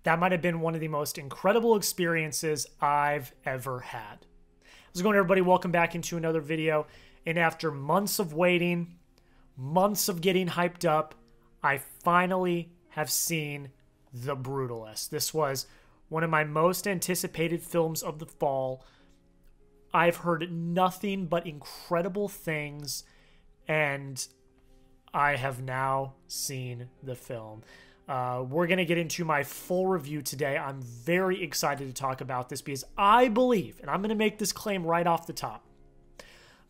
That might have been one of the most incredible experiences I've ever had. How's it going, everybody? Welcome back into another video. And after months of waiting, months of getting hyped up, I finally have seen The Brutalist. This was one of my most anticipated films of the fall. I've heard nothing but incredible things, and I have now seen the film. We're going to get into my full review today. I'm very excited to talk about this because I believe, and I'm going to make this claim right off the top,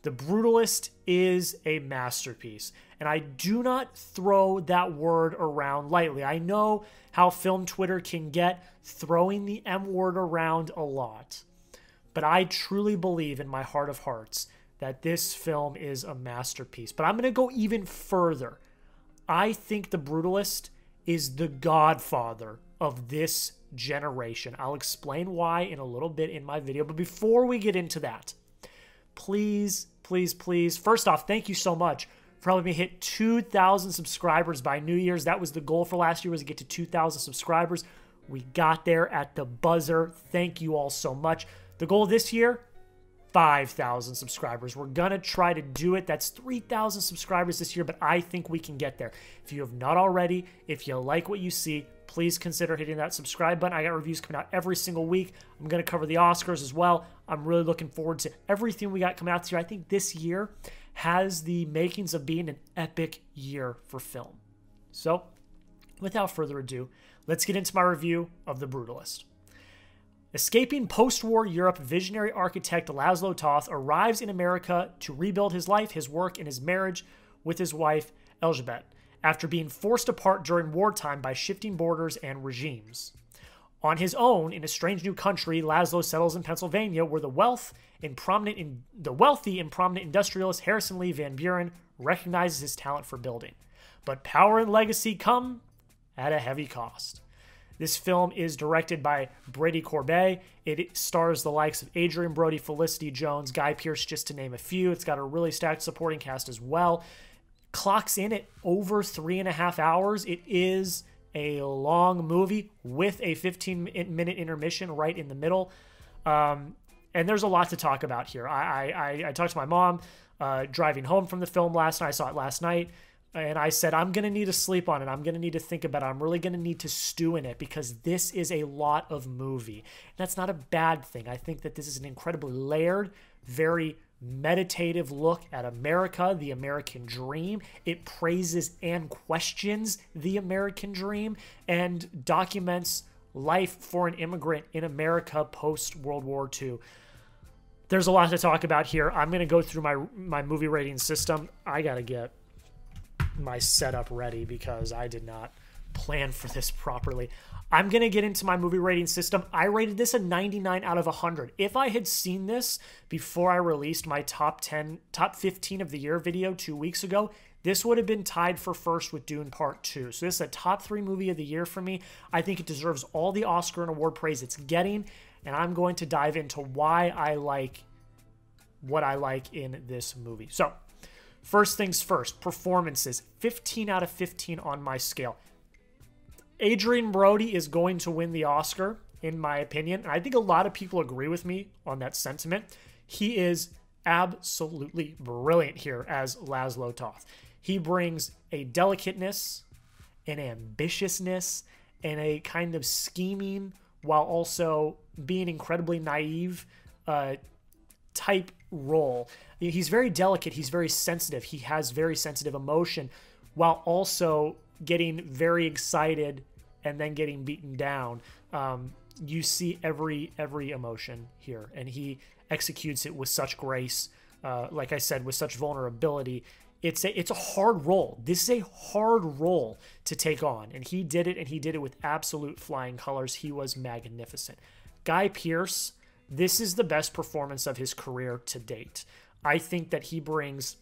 The Brutalist is a masterpiece. And I do not throw that word around lightly. I know how film Twitter can get throwing the M word around a lot. But I truly believe in my heart of hearts that this film is a masterpiece. But I'm going to go even further. I think The Brutalist is the godfather of this generation. I'll explain why in a little bit in my video. But before we get into that, please, first off, thank you so much for helping me hit 2,000 subscribers by New Year's. That was the goal for last year, was to get to 2,000 subscribers. We got there at the buzzer. Thank you all so much. The goal this year, 5,000 subscribers. We're going to try to do it. That's 3,000 subscribers this year, but I think we can get there. If you have not already, if you like what you see, please consider hitting that subscribe button. I got reviews coming out every single week. I'm going to cover the Oscars as well. I'm really looking forward to everything we got coming out this year. I think this year has the makings of being an epic year for film. So, without further ado, let's get into my review of The Brutalist. Escaping post-war Europe, visionary architect Laszlo Toth arrives in America to rebuild his life, his work, and his marriage with his wife, Elizabeth, after being forced apart during wartime by shifting borders and regimes. On his own, in a strange new country, Laszlo settles in Pennsylvania, where the wealthy and prominent industrialist Harrison Lee Van Buren recognizes his talent for building. But power and legacy come at a heavy cost. This film is directed by Brady Corbet. It stars the likes of Adrian Brody, Felicity Jones, Guy Pearce, just to name a few. It's got a really stacked supporting cast as well. Clocks in at over 3.5 hours. It is a long movie with a 15-minute intermission right in the middle. And there's a lot to talk about here. I talked to my mom driving home from the film last night. I saw it last night. And I said, I'm going to need to sleep on it. I'm going to need to think about it. I'm really going to need to stew in it because this is a lot of movie. And that's not a bad thing. I think that this is an incredibly layered, very meditative look at America, the American dream. It praises and questions the American dream and documents life for an immigrant in America post-World War II. There's a lot to talk about here. I'm going to go through my movie rating system. I got to get my setup ready because I did not plan for this properly. I'm going to get into my movie rating system. I rated this a 99 out of 100. If I had seen this before I released my top 15 of the year video 2 weeks ago, this would have been tied for first with Dune Part 2. So this is a top 3 movie of the year for me. I think it deserves all the Oscar and award praise it's getting, and I'm going to dive into why I like what I like in this movie. So, first things first, performances. 15 out of 15 on my scale. Adrian Brody is going to win the Oscar, in my opinion. And I think a lot of people agree with me on that sentiment. He is absolutely brilliant here as Laszlo Toth. He brings a delicateness, an ambitiousness, and a kind of scheming while also being incredibly naive type role. He's very delicate. He's very sensitive. He has very sensitive emotion while also getting very excited and then getting beaten down. You see every emotion here, and he executes it with such grace. Like I said, with such vulnerability. It's a hard role. This is a hard role to take on, and he did it, and he did it with absolute flying colors. He was magnificent. Guy Pearce, this is the best performance of his career to date. I think that he brings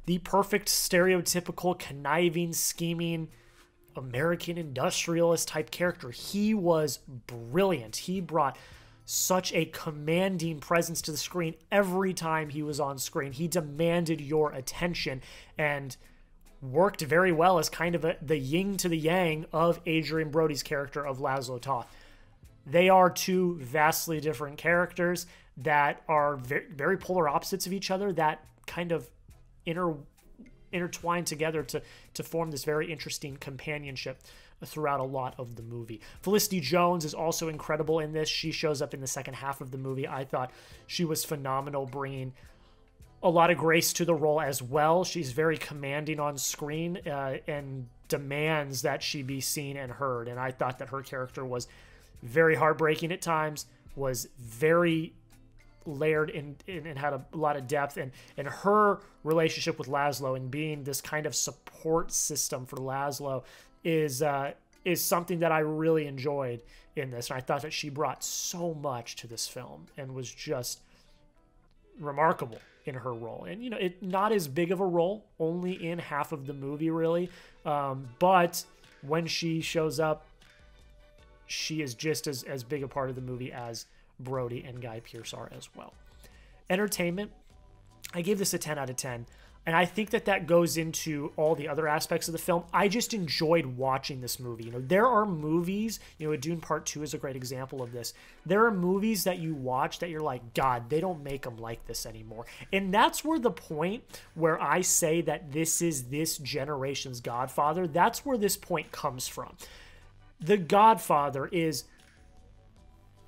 the perfect stereotypical conniving, scheming American industrialist type character. He was brilliant. He brought such a commanding presence to the screen every time he was on screen. He demanded your attention, and worked very well as kind of the yin to the yang of Adrien Brody's character of Laszlo Toth. They are two vastly different characters that are very, very polar opposites of each other that kind of intertwine together to form this very interesting companionship throughout a lot of the movie. Felicity Jones is also incredible in this. She shows up in the second half of the movie. I thought she was phenomenal, bringing a lot of grace to the role as well. She's very commanding on screen and demands that she be seen and heard. And I thought that her character was very heartbreaking at times, was very layered and had a lot of depth. And her relationship with Laszlo and being this kind of support system for Laszlo is something that I really enjoyed in this. And I thought that she brought so much to this film and was just remarkable in her role. And, you know, not as big of a role, only in half of the movie, really. But when she shows up, she is just as big a part of the movie as Brody and Guy Pearce are as well. Entertainment, I gave this a 10 out of 10. And I think that goes into all the other aspects of the film. I just enjoyed watching this movie. You know, there are movies, you know, Dune Part 2 is a great example of this. There are movies that you watch that you're like, God, they don't make them like this anymore. And that's where the point where I say that this is this generation's Godfather, that's where this point comes from. The Godfather is,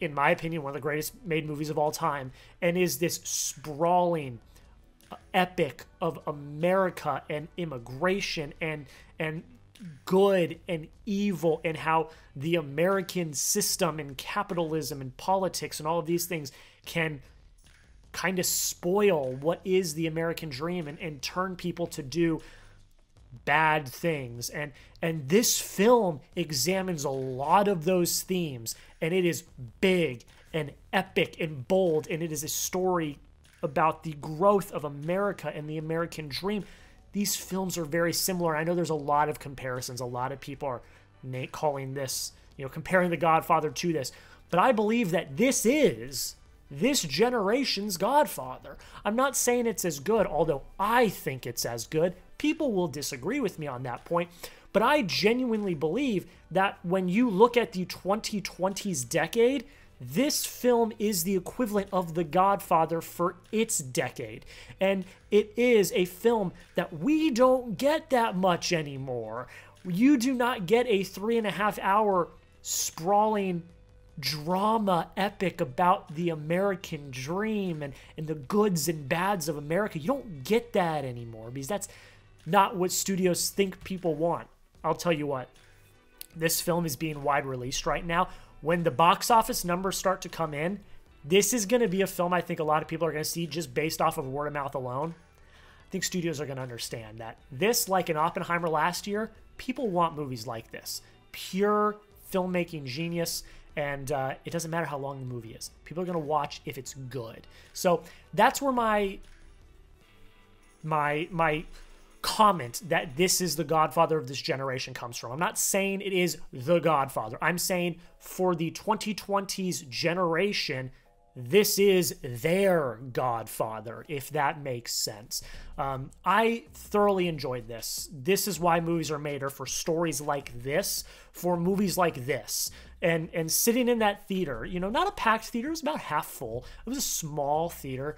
in my opinion, one of the greatest made movies of all time, and is this sprawling epic of America and immigration and good and evil, and how the American system and capitalism and politics and all of these things can kind of spoil what is the American dream and turn people to do bad things. And this film examines a lot of those themes, and it is big and epic and bold, and it is a story about the growth of America and the American dream. These films are very similar. I know there's a lot of comparisons. A lot of people are calling this, you know, comparing The Godfather to this. But I believe that this is this generation's Godfather. I'm not saying it's as good, although I think it's as good. People will disagree with me on that point. But I genuinely believe that when you look at the 2020s decade, this film is the equivalent of The Godfather for its decade. And it is a film that we don't get that much anymore. You do not get a 3.5-hour sprawling drama epic about the American dream and the goods and bads of America. You don't get that anymore because that's not what studios think people want. I'll tell you what, this film is being wide released right now. When the box office numbers start to come in, this is going to be a film I think a lot of people are going to see just based off of word of mouth alone. I think studios are going to understand that this, like in Oppenheimer last year, people want movies like this. Pure filmmaking genius, and it doesn't matter how long the movie is. People are going to watch if it's good. So that's where my comment that this is the Godfather of this generation comes from. I'm not saying it is the Godfather. I'm saying for the 2020s generation, this is their Godfather, if that makes sense. I thoroughly enjoyed this. This is why movies are made, are for stories like this, for movies like this. And sitting in that theater, you know, not a packed theater, it was about half full. It was a small theater.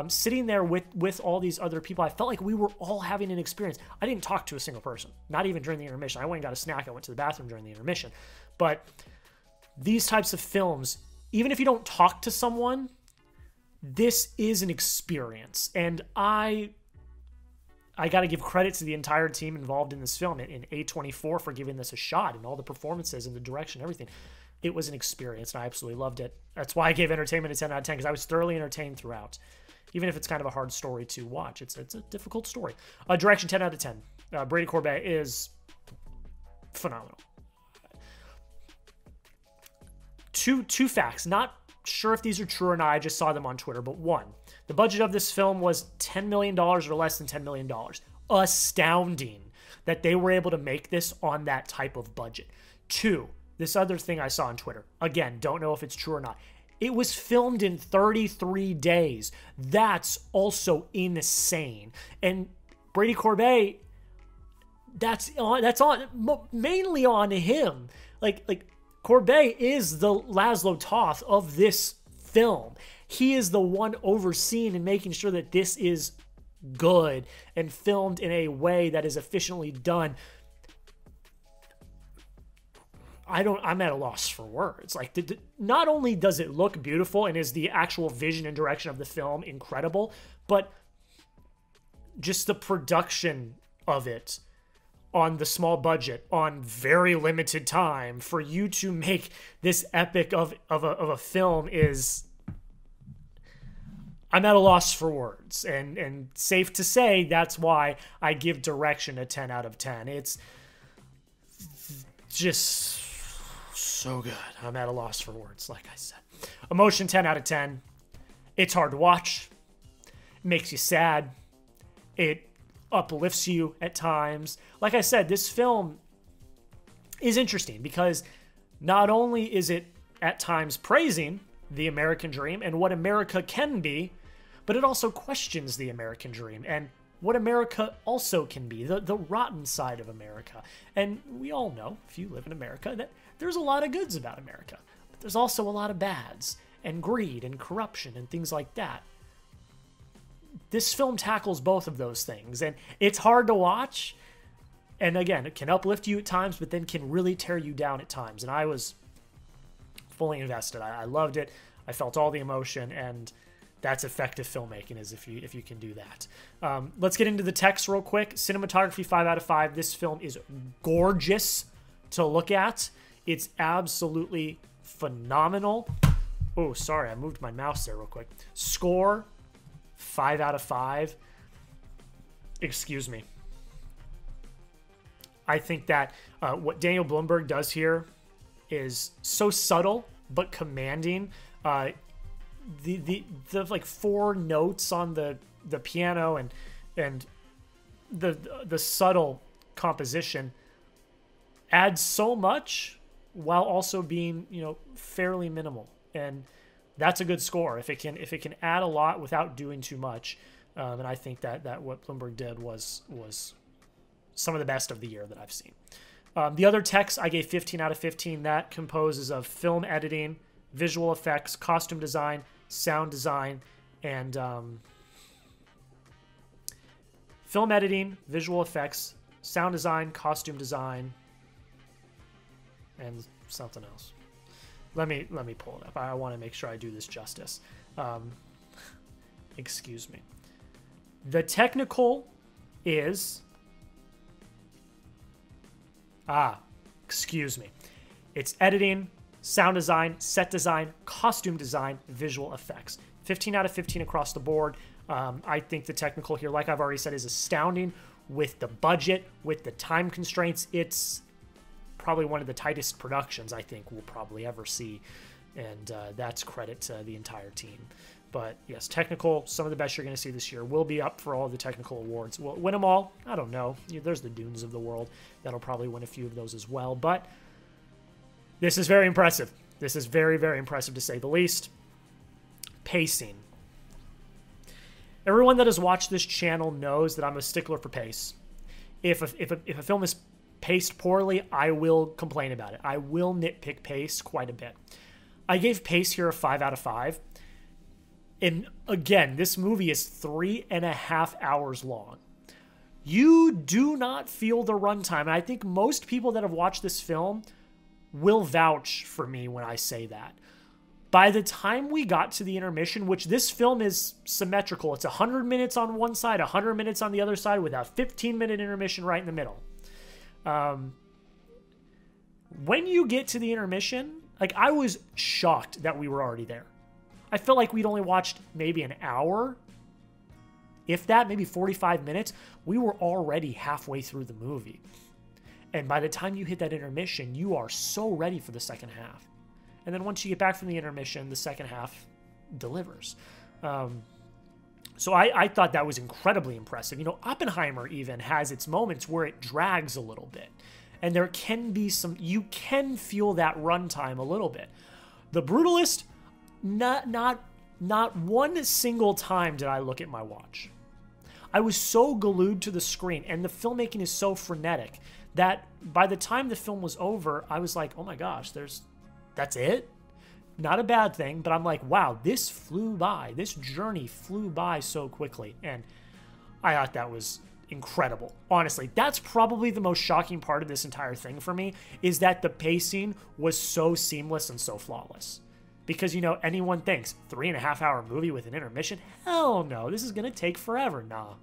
Sitting there with all these other people, I felt like we were all having an experience. I didn't talk to a single person, not even during the intermission. I went and got a snack. I went to the bathroom during the intermission. But these types of films, even if you don't talk to someone, this is an experience. And I got to give credit to the entire team involved in this film, in A24 for giving this a shot, and all the performances and the direction, everything. It was an experience, and I absolutely loved it. That's why I gave Entertainment a 10 out of 10, because I was thoroughly entertained throughout. Even if it's kind of a hard story to watch. It's a difficult story. Direction, 10 out of 10. Brady Corbet is phenomenal. Two facts. Not sure if these are true or not. I just saw them on Twitter. But one, the budget of this film was $10 million or less than $10 million. Astounding that they were able to make this on that type of budget. Two, this other thing I saw on Twitter. Again, don't know if it's true or not. It was filmed in 33 days. That's also insane. And Brady Corbet, that's mainly on him. Like Corbet is the Laszlo Toth of this film. He is the one overseeing and making sure that this is good and filmed in a way that is efficiently done. I'm at a loss for words. Like, not only does it look beautiful and is the actual vision and direction of the film incredible, but just the production of it on the small budget, on very limited time, for you to make this epic of a film is... I'm at a loss for words. And safe to say, that's why I give Direction a 10 out of 10. It's just so good. I'm at a loss for words, like I said. Emotion, 10 out of 10. It's hard to watch. It makes you sad. It uplifts you at times. Like I said, this film is interesting because not only is it at times praising the American dream and what America can be, but it also questions the American dream and what America also can be, the rotten side of America. And we all know, if you live in America, that there's a lot of goods about America, but there's also a lot of bads and greed and corruption and things like that. This film tackles both of those things, and it's hard to watch. And again, it can uplift you at times, but then can really tear you down at times. And I was fully invested. I loved it. I felt all the emotion, and that's effective filmmaking, is if you can do that. Let's get into the text real quick. Cinematography, 5 out of 5. This film is gorgeous to look at. It's absolutely phenomenal. Oh, sorry, I moved my mouse there real quick. Score, 5 out of 5. Excuse me. I think that what Daniel Blumberg does here is so subtle but commanding. The like 4 notes on the piano and the subtle composition adds so much while also being, you know, fairly minimal. And that's a good score if it can add a lot without doing too much. And I think that what Blumberg did was some of the best of the year that I've seen. The other text I gave 15 out of 15. That composes of film editing, visual effects, costume design, sound design, and film editing, visual effects, sound design, costume design, and something else. Let me pull it up. I want to make sure I do this justice. Excuse me. The technical is... excuse me. It's editing, sound design, set design, costume design, visual effects. 15 out of 15 across the board. I think the technical here, like I've already said, is astounding with the budget, with the time constraints. It's probably one of the tightest productions I think we'll probably ever see, and that's credit to the entire team. But yes, technical, some of the best you're going to see this year. Will be up for all the technical awards. Will it win them all? I don't know. There's the Dunes of the world. That'll probably win a few of those as well. But this is very impressive. This is very, very impressive to say the least. Pacing. Everyone that has watched this channel knows that I'm a stickler for pace. If a film is paced poorly, I will complain about it. I will nitpick pace quite a bit. I gave pace here a 5 out of 5. And again, this movie is 3.5 hours long. You do not feel the runtime. And I think most people that have watched this film will vouch for me when I say that. By the time we got to the intermission, which this film is symmetrical, it's 100 minutes on one side, 100 minutes on the other side, with a 15-minute intermission right in the middle. When you get to the intermission, like, I was shocked that we were already there. I felt like we'd only watched maybe an hour, if that, maybe 45 minutes. We were already halfway through the movie. And by the time you hit that intermission, you are so ready for the second half. And then once you get back from the intermission, the second half delivers. So I thought that was incredibly impressive. You know, Oppenheimer even has its moments where it drags a little bit. And there can be some, you can feel that runtime a little bit. The Brutalist, not one single time did I look at my watch. I was so glued to the screen, and the filmmaking is so frenetic that by the time the film was over, I was like, oh my gosh, that's it? Not a bad thing, but I'm like, wow, this flew by. This journey flew by so quickly, and I thought that was incredible. Honestly, that's probably the most shocking part of this entire thing for me, is that the pacing was so seamless and so flawless. Because, you know, anyone thinks 3.5-hour movie with an intermission? Hell no, this is going to take forever. Nah,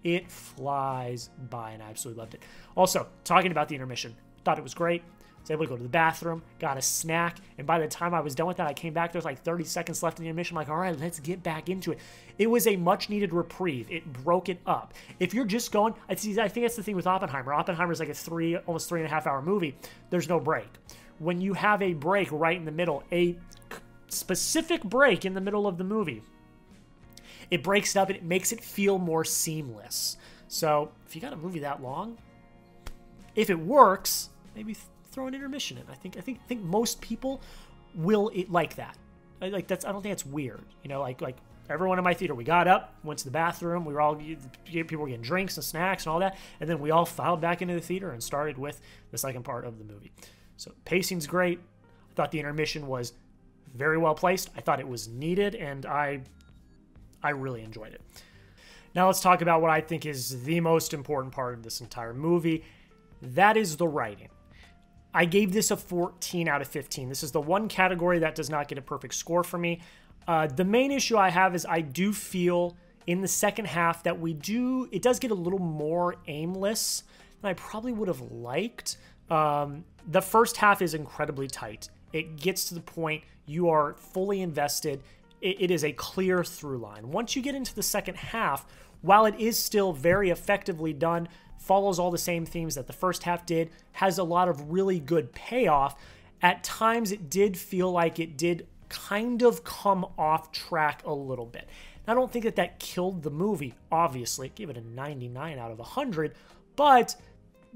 it flies by, and I absolutely loved it. Also, talking about the intermission, thought it was great. I was able to go to the bathroom, got a snack, and by the time I was done with that, I came back. There was like 30 seconds left in the intermission. I'm like, all right, let's get back into it. It was a much-needed reprieve. It broke it up. If you're just going, I think that's the thing with Oppenheimer. Oppenheimer is like almost 3.5-hour movie. There's no break. When you have a break right in the middle, a specific break in the middle of the movie, it breaks it up and it makes it feel more seamless. So if you got a movie that long, if it works, maybe throw an intermission in. I think most people will like that. I don't think it's weird. You know, like everyone in my theater, we got up, went to the bathroom, people were getting drinks and snacks and all that, and then we all filed back into the theater and started with the second part of the movie. So pacing's great. I thought the intermission was very well placed. I thought it was needed, and I really enjoyed it. Now let's talk about what I think is the most important part of this entire movie. That is the writing. I gave this a 14 out of 15. This is the one category that does not get a perfect score for me. The main issue I have is I do feel in the second half that it does get a little more aimless than I probably would have liked. The first half is incredibly tight. It gets to the point you are fully invested. It is a clear through line. Once you get into the second half, while it is still very effectively done, follows all the same themes that the first half did, has a lot of really good payoff, at times it did feel like it did kind of come off track a little bit. I don't think that killed the movie, obviously. It gave it a 99 out of 100, but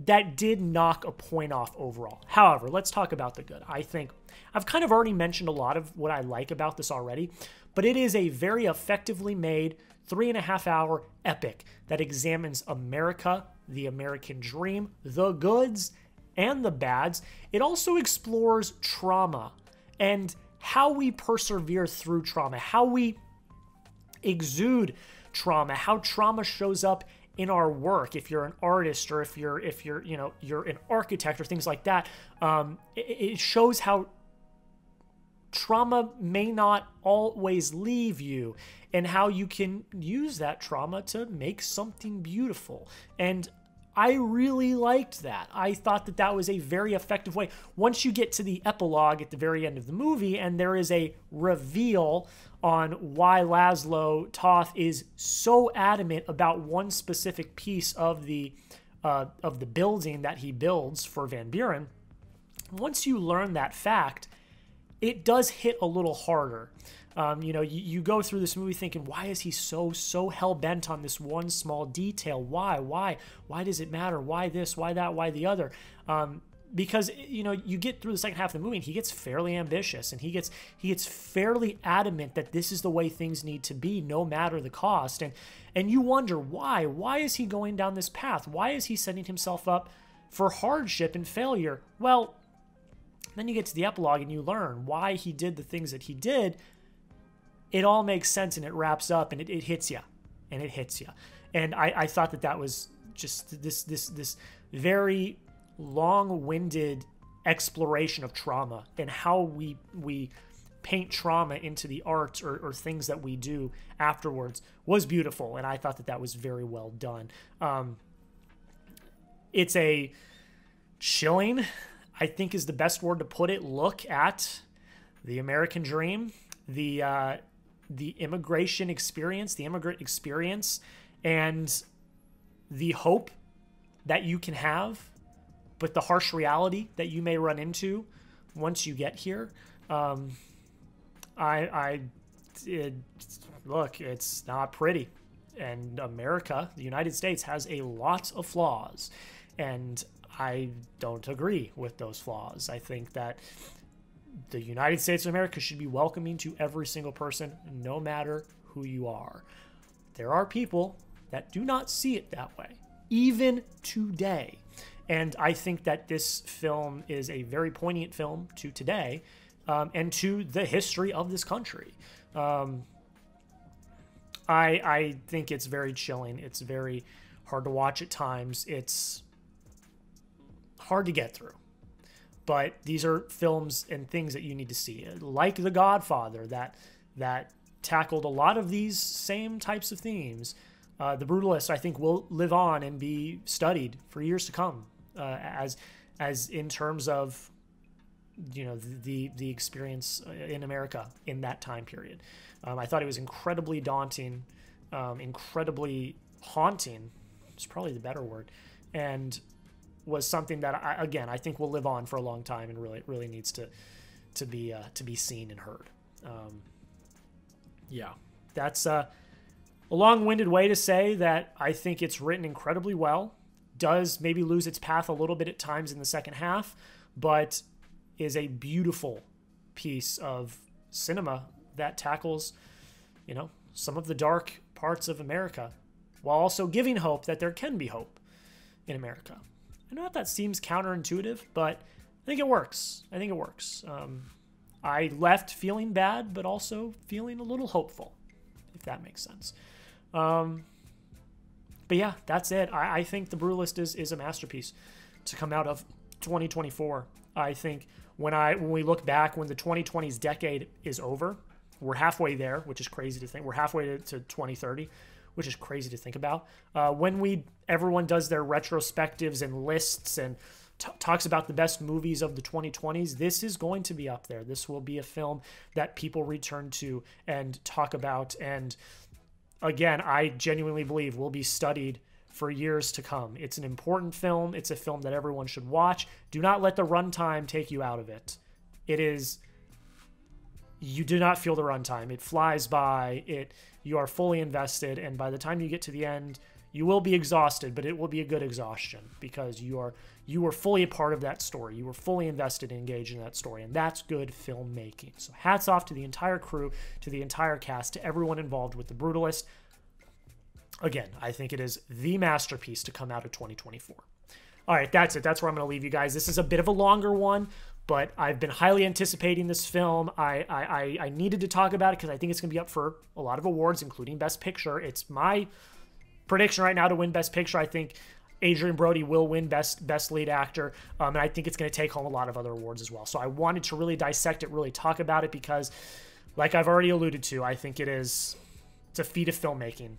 that did knock a point off overall. However, let's talk about the good. I think I've kind of already mentioned a lot of what I like about this already, but it is a very effectively made 3.5-hour epic that examines America, the American dream, the goods and the bads. It also explores trauma and how we persevere through trauma, how we exude trauma, how trauma shows up in our work. If you're an artist or if you're you're an architect or things like that, it shows how trauma may not always leave you and how you can use that trauma to make something beautiful. And I really liked that. I thought that was a very effective way. Once you get to the epilogue at the very end of the movie and there is a reveal on why Laszlo Toth is so adamant about one specific piece of the building that he builds for Van Buren, once you learn that fact, it does hit a little harder. You go through this movie thinking, why is he so hell-bent on this one small detail? Why does it matter? Why this? Why that? Why the other? Because, you get through the second half of the movie and he gets fairly ambitious and he gets fairly adamant that this is the way things need to be, no matter the cost. And you wonder why? Why is he going down this path? Why is he setting himself up for hardship and failure? Well, then you get to the epilogue and you learn why he did the things that he did. It all makes sense and it wraps up and it hits you. And it hits you. And I thought that was just this very long-winded exploration of trauma and how we paint trauma into the art or things that we do afterwards was beautiful. And I thought that was very well done. It's a chilling, I think is the best word to put it, look at the American dream, the immigration experience, the immigrant experience, and the hope that you can have, but the harsh reality that you may run into once you get here. Look, it's not pretty. And America, the United States, has a lot of flaws. And I don't agree with those flaws. I think that the United States of America should be welcoming to every single person, no matter who you are. There are people that do not see it that way, even today. And I think that this film is a very poignant film to today, and to the history of this country. I think it's very chilling. It's very hard to watch at times. It's hard to get through. But these are films and things that you need to see. Like The Godfather, that tackled a lot of these same types of themes. The Brutalist, I think, will live on and be studied for years to come, as in terms of, you know, the experience in America in that time period. I thought it was incredibly daunting, incredibly haunting. It's probably the better word, and was something that I think will live on for a long time, and really needs to be seen and heard. Yeah, that's a long-winded way to say that I think it's written incredibly well. Does maybe lose its path a little bit at times in the second half, but is a beautiful piece of cinema that tackles, you know, some of the dark parts of America, while also giving hope that there can be hope in America. I know that seems counterintuitive, but I think it works. I think it works. I left feeling bad, but also feeling a little hopeful, if that makes sense. But yeah, that's it. I think The Brutalist is a masterpiece to come out of 2024. I think when we look back, when the 2020s decade is over, we're halfway there, which is crazy to think. We're halfway to 2030, which is crazy to think about. When everyone does their retrospectives and lists and talks about the best movies of the 2020s, this is going to be up there. This will be a film that people return to and talk about. And again, I genuinely believe will be studied for years to come. It's an important film. It's a film that everyone should watch. Do not let the runtime take you out of it. You do not feel the runtime. It flies by. You are fully invested, and by the time you get to the end, you will be exhausted, but it will be a good exhaustion because you are fully a part of that story. You were fully invested and engaged in that story, and that's good filmmaking. So hats off to the entire crew, to the entire cast, to everyone involved with The Brutalist. Again, I think it is the masterpiece to come out of 2024. All right, that's it. That's where I'm going to leave you guys. This is a bit of a longer one, but I've been highly anticipating this film. I needed to talk about it because I think it's going to be up for a lot of awards, including Best Picture. It's my prediction right now to win Best Picture. I think Adrien Brody will win Best Lead Actor, and I think it's going to take home a lot of other awards as well. So I wanted to really dissect it, really talk about it, because like I've already alluded to, I think it's a feat of filmmaking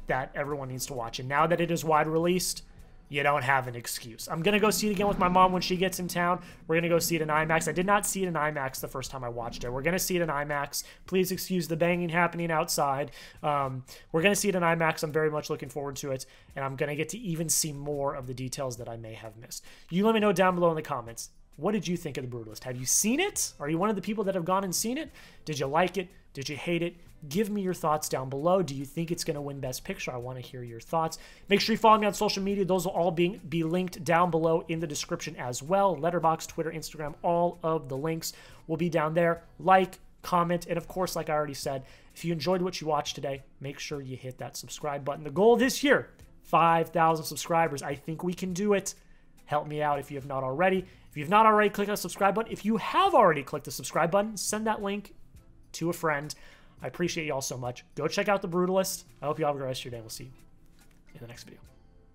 that everyone needs to watch. And now that it is wide released, you don't have an excuse. I'm going to go see it again with my mom when she gets in town. We're going to go see it in IMAX. I did not see it in IMAX the first time I watched it. We're going to see it in IMAX. Please excuse the banging happening outside. We're going to see it in IMAX. I'm very much looking forward to it, and I'm going to get to even see more of the details that I may have missed. You let me know down below in the comments. What did you think of The Brutalist? Have you seen it? Are you one of the people that have gone and seen it? Did you like it? Did you hate it? Give me your thoughts down below. Do you think it's going to win Best Picture? I want to hear your thoughts. Make sure you follow me on social media. Those will all be linked down below in the description as well. Letterboxd, Twitter, Instagram, all of the links will be down there. Like, comment, and of course, like I already said, if you enjoyed what you watched today, make sure you hit that subscribe button. The goal this year, 5,000 subscribers. I think we can do it. Help me out if you have not already. If you've not already, click on the subscribe button. If you have already clicked the subscribe button, send that link to a friend. I appreciate you all so much. Go check out The Brutalist. I hope you all have a great rest of your day. We'll see you in the next video.